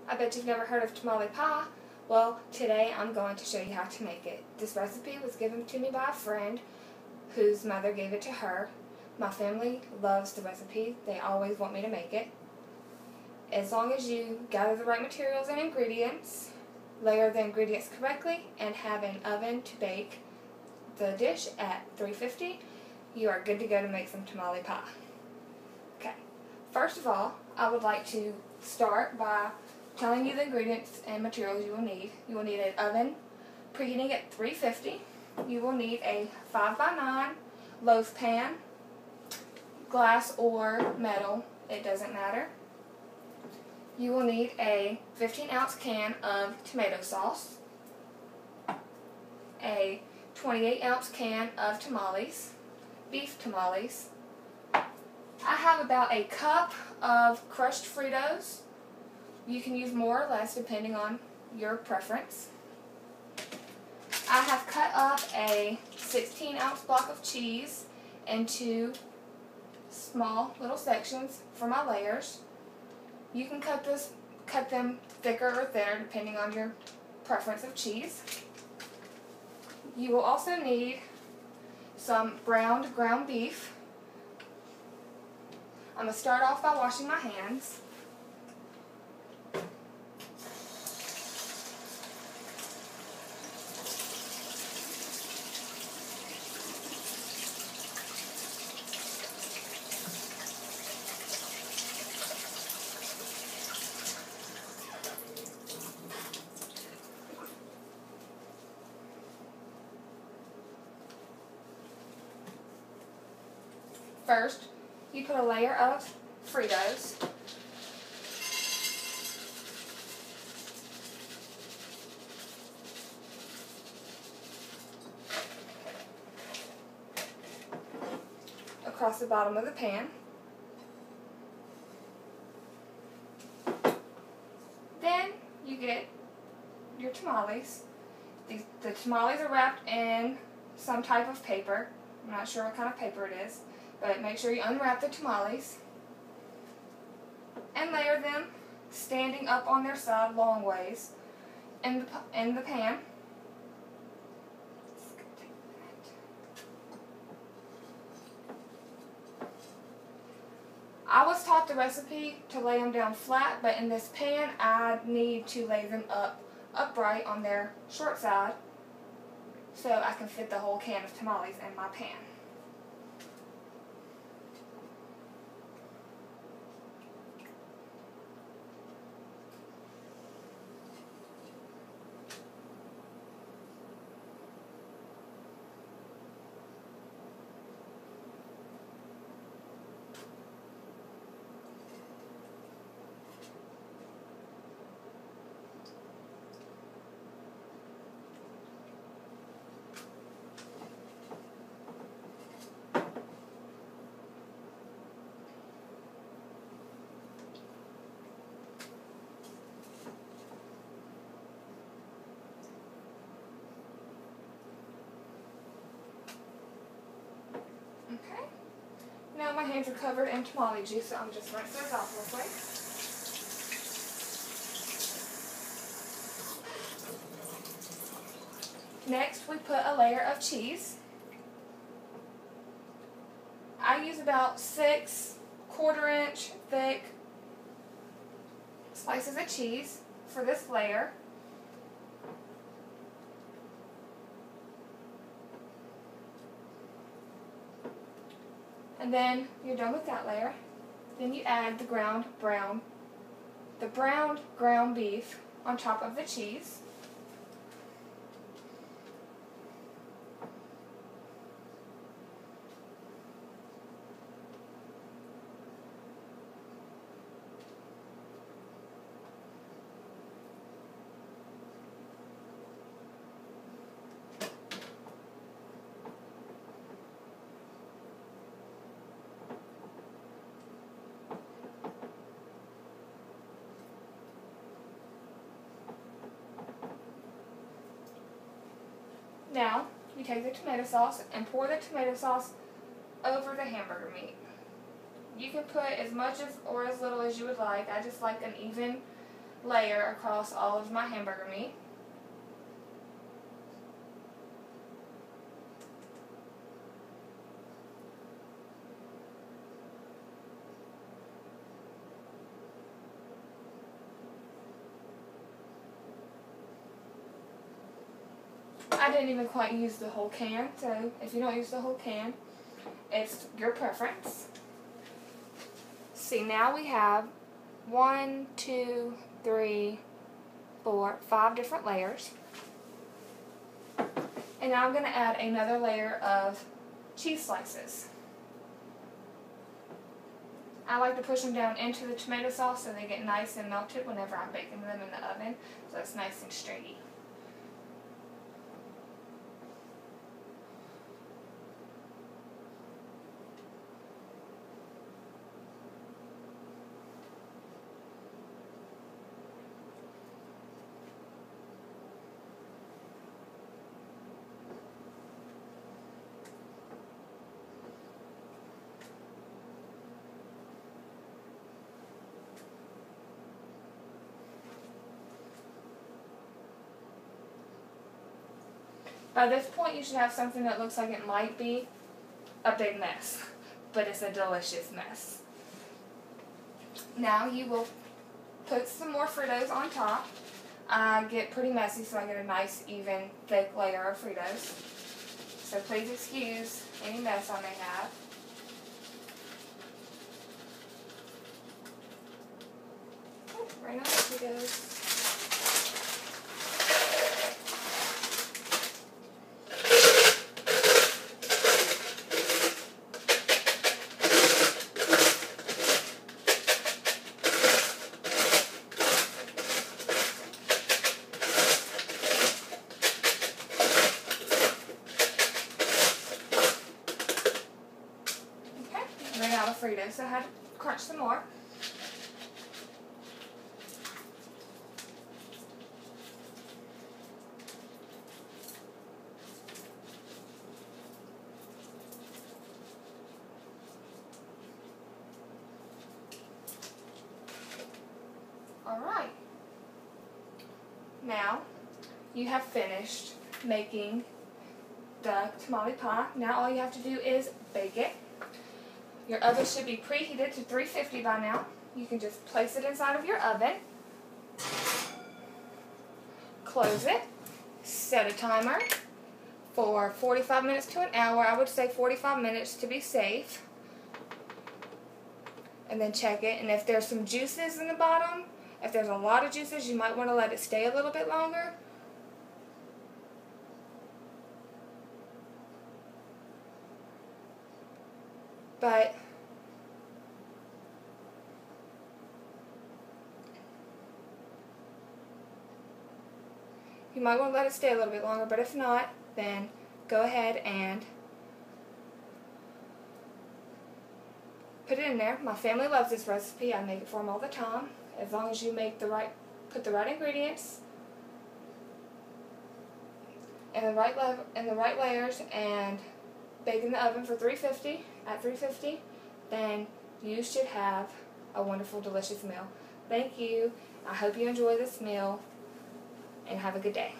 I bet you've never heard of tamale pie. Well, today I'm going to show you how to make it. This recipe was given to me by a friend whose mother gave it to her. My family loves the recipe. They always want me to make it. As long as you gather the right materials and ingredients, layer the ingredients correctly, and have an oven to bake the dish at 350, you are good to go to make some tamale pie. Okay, first of all, I would like to start by telling you the ingredients and materials you will need. You will need an oven preheating at 350. You will need a 5x9 loaf pan, glass or metal, it doesn't matter. You will need a 15-ounce can of tomato sauce, a 28-ounce can of tamales, beef tamales. I have about a cup of crushed Fritos. You can use more or less depending on your preference. I have cut up a 16-ounce block of cheese into small little sections for my layers. You can cut them thicker or thinner depending on your preference of cheese. You will also need some browned ground beef. I'm going to start off by washing my hands. First, you put a layer of Fritos. Across the bottom of the pan. Then you get your tamales. The tamales are wrapped in some type of paper. I'm not sure what kind of paper it is, but make sure you unwrap the tamales and layer them standing up on their side long ways in the pan. I was taught the recipe to lay them down flat, but in this pan I need to lay them upright on their short side so I can fit the whole can of tamales in my pan. Okay, now my hands are covered in tamale juice, so I'm just rinse those off real quick. Next, we put a layer of cheese. I use about 6 1/4-inch thick slices of cheese for this layer. And then you're done with that layer. Then you add the browned ground beef on top of the cheese. Now, you take the tomato sauce and pour the tomato sauce over the hamburger meat. You can put as much or as little as you would like. I just like an even layer across all of my hamburger meat. I didn't even quite use the whole can, so if you don't use the whole can, it's your preference. See, now we have 1, 2, 3, 4, 5 different layers. And now I'm going to add another layer of cheese slices. I like to push them down into the tomato sauce so they get nice and melted whenever I'm baking them in the oven, so it's nice and stringy. By this point, you should have something that looks like it might be a big mess, but it's a delicious mess. Now you will put some more Fritos on top. I get pretty messy, so I get a nice, even, thick layer of Fritos. So please excuse any mess I may have. Oh, right on the Fritos. Ran out of Fritos, so I had to crunch some more. Alright. Now, you have finished making the tamale pie. Now all you have to do is bake it. Your oven should be preheated to 350 by now. You can just place it inside of your oven, close it, set a timer for 45 minutes to an hour. I would say 45 minutes to be safe. And then check it, and if there's some juices in the bottom, if there's a lot of juices, you might want to let it stay a little bit longer. But you might want to let it stay a little bit longer, but if not, then go ahead and put it in there. My family loves this recipe. I make it for them all the time. As long as you make put the right ingredients and the right layers and bake in the oven for 350 at 350, then you should have a wonderful, delicious meal. Thank you. I hope you enjoy this meal and have a good day.